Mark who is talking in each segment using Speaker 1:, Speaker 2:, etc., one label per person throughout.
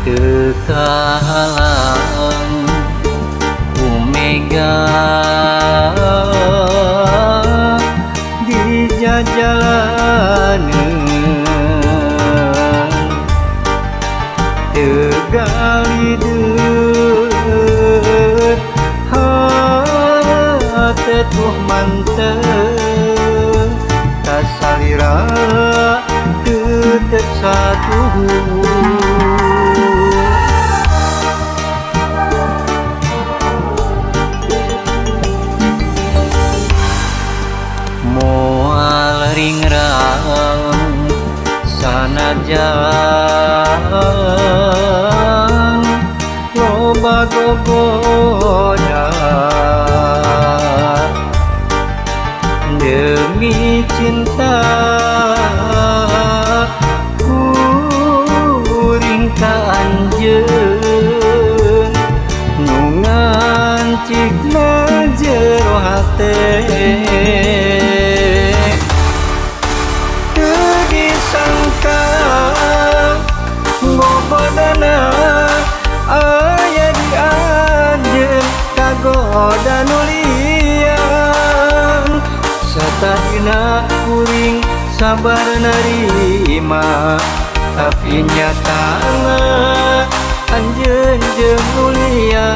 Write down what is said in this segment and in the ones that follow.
Speaker 1: teu kahalang Umega di jajalaneun teu galideun tetuh mantep kasalira tetep satu moal ringrang sanajan loba gogoda demi cinta kuring ka anjeun nu ngancikna jero hate teu disangka bobodana aya di anjeun kagoda nulian satahina kuring sabar narima tapi nyatana anjeun jeung nulian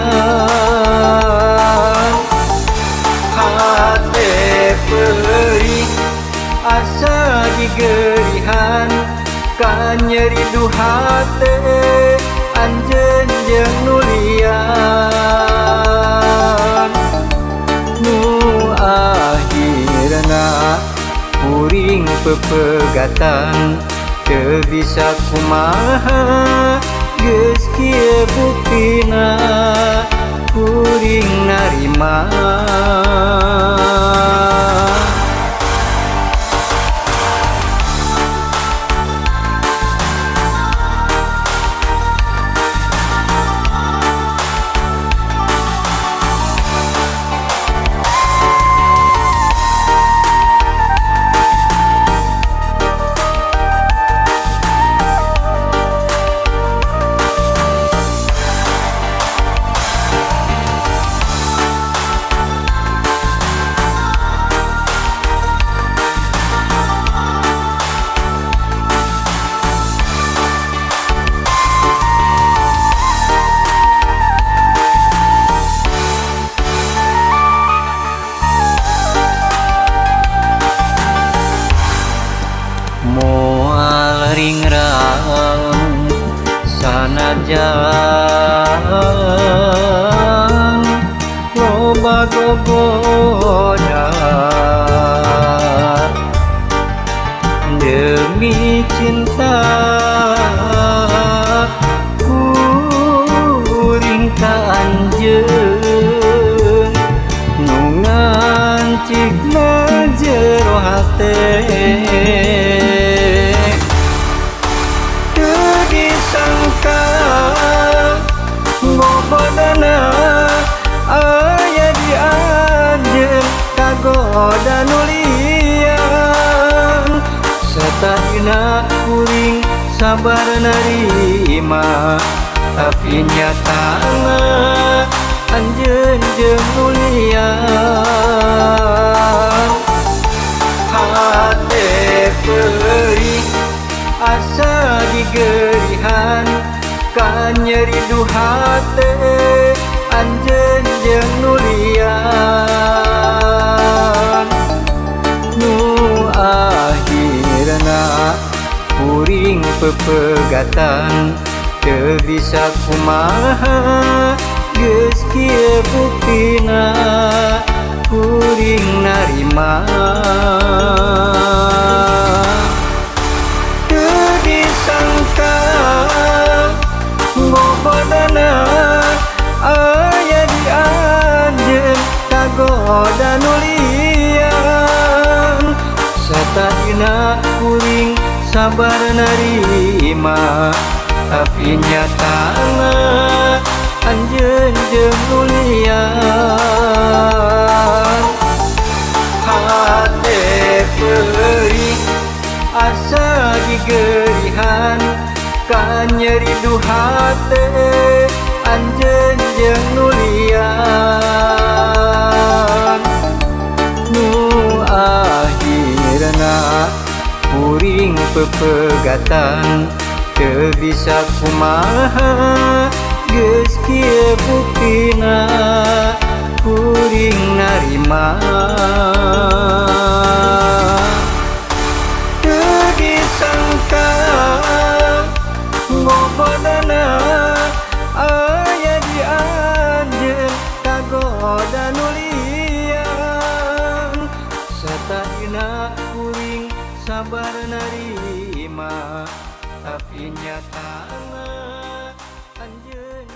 Speaker 1: hate perih asa digeurihan ka nyeri du hate anjeun jeung nulian nu akhirna kuring pepegatan teu bisa kumaha geus kieu buktina kuring narima moal ringrang sanajan loba gogoda demi cinta kuring ka anjeun nu ngancikna jero hate bobodana aya di anjeun kagoda nulian satahina kuring sabar narima tapi nyatana anjeun jeung nulian hate perih asa digeurihan ka nyeri du hate anjeun jeung nulian nu akhirna kuring pepegatan teu bisa kumaha geus kieu buktina kuring narima teu disangka bobodana aya di anjeun kagoda nulian satahina kuring sabar narima tapi nyatana anjeun jeung nulian hate perih asa digeurihan kan nyeri duhate anjeun jeung nulian nu akhirna kuring pepegatan teu bisa kumaha geus kieu buktina kuring narima teu disangka ngobodana aya di anjeun kagoda nulian satadina kuring sabar narima tapi nyatana anjeun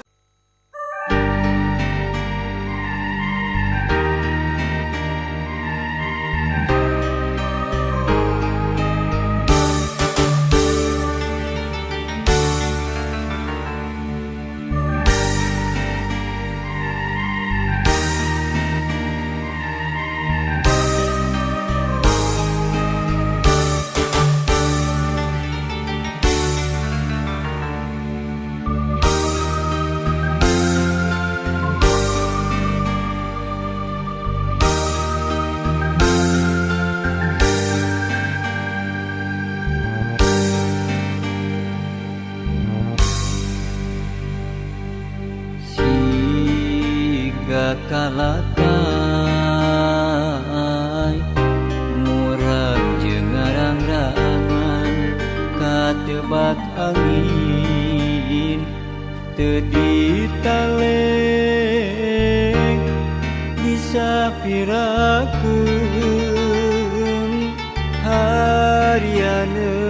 Speaker 1: kalakai murag jeung ngarang-rangan katebak angin teu ditaleng disapirakeun harianeun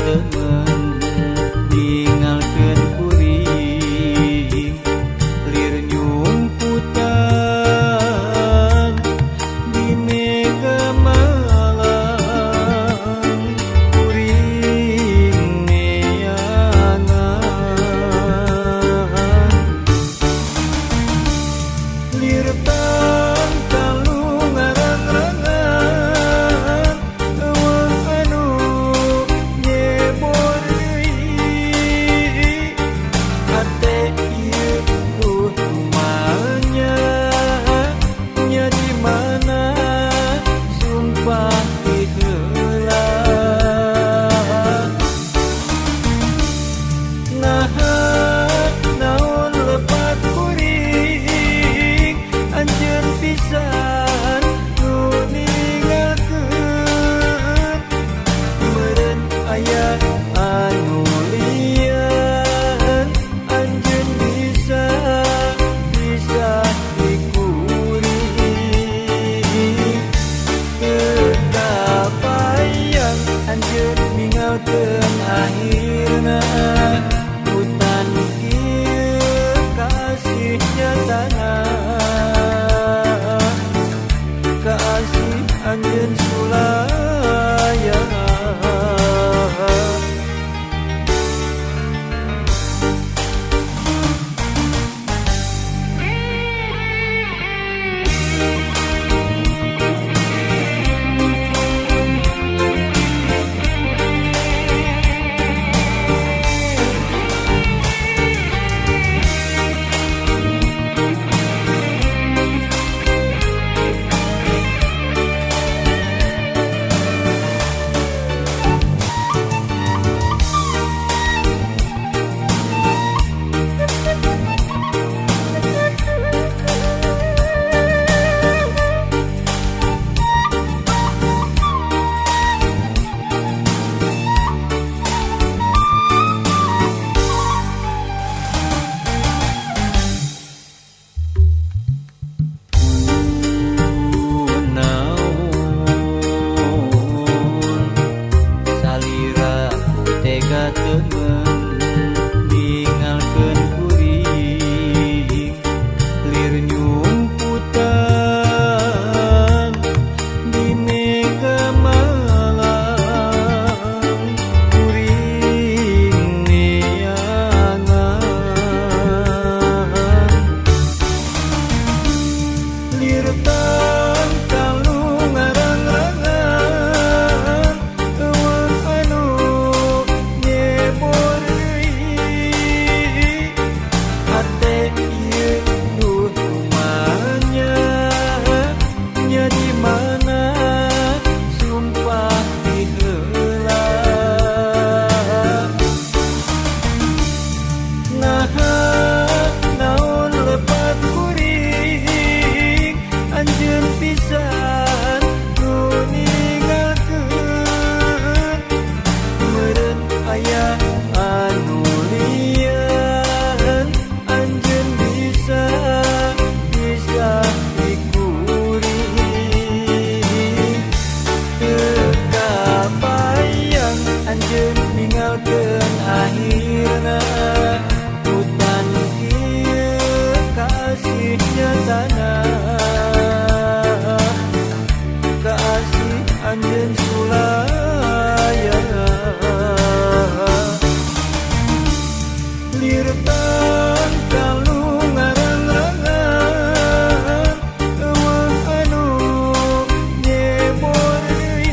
Speaker 1: temen ninggalkeun kuring lir nyumputan di mega malang kuring neangan lir tangkalu ngarang-rangan eueuh anu naon lepat kuring anjeun nyumputan di mega malang kuring neangan lirtan kalu ngarang-rangan eueung anu nyebor deui hate ieu duh rumahnya nya di mana sumpah diheula naha naon lepat kuring anjeun pisan nu ninggalkeun meureun aya anu lian anjeun bisa dikuring teu kabayang anjeun ninggalkeun akhirna hutan ieu kasih nyatana kasih anjeun sulaya lirtan kalu ngarang-rangan eueung anu nyebor deui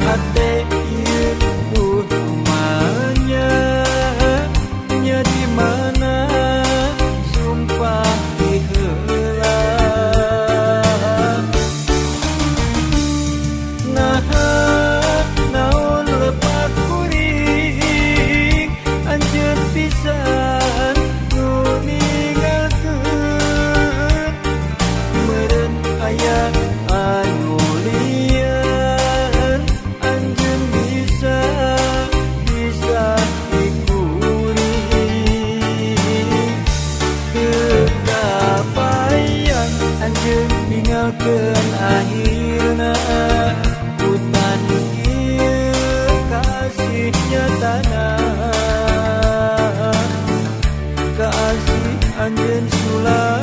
Speaker 1: hate ieu duh rumahnya nya di mana sumpah diheula naha naon lepat kuring anjeun pisan nu ninggalkeun meureun aya anu lian anjeun bisa dikuring teu kabayang anjeun ninggalkeun akhirna hutan ieu kasih nyatana kasih anjeun sulaya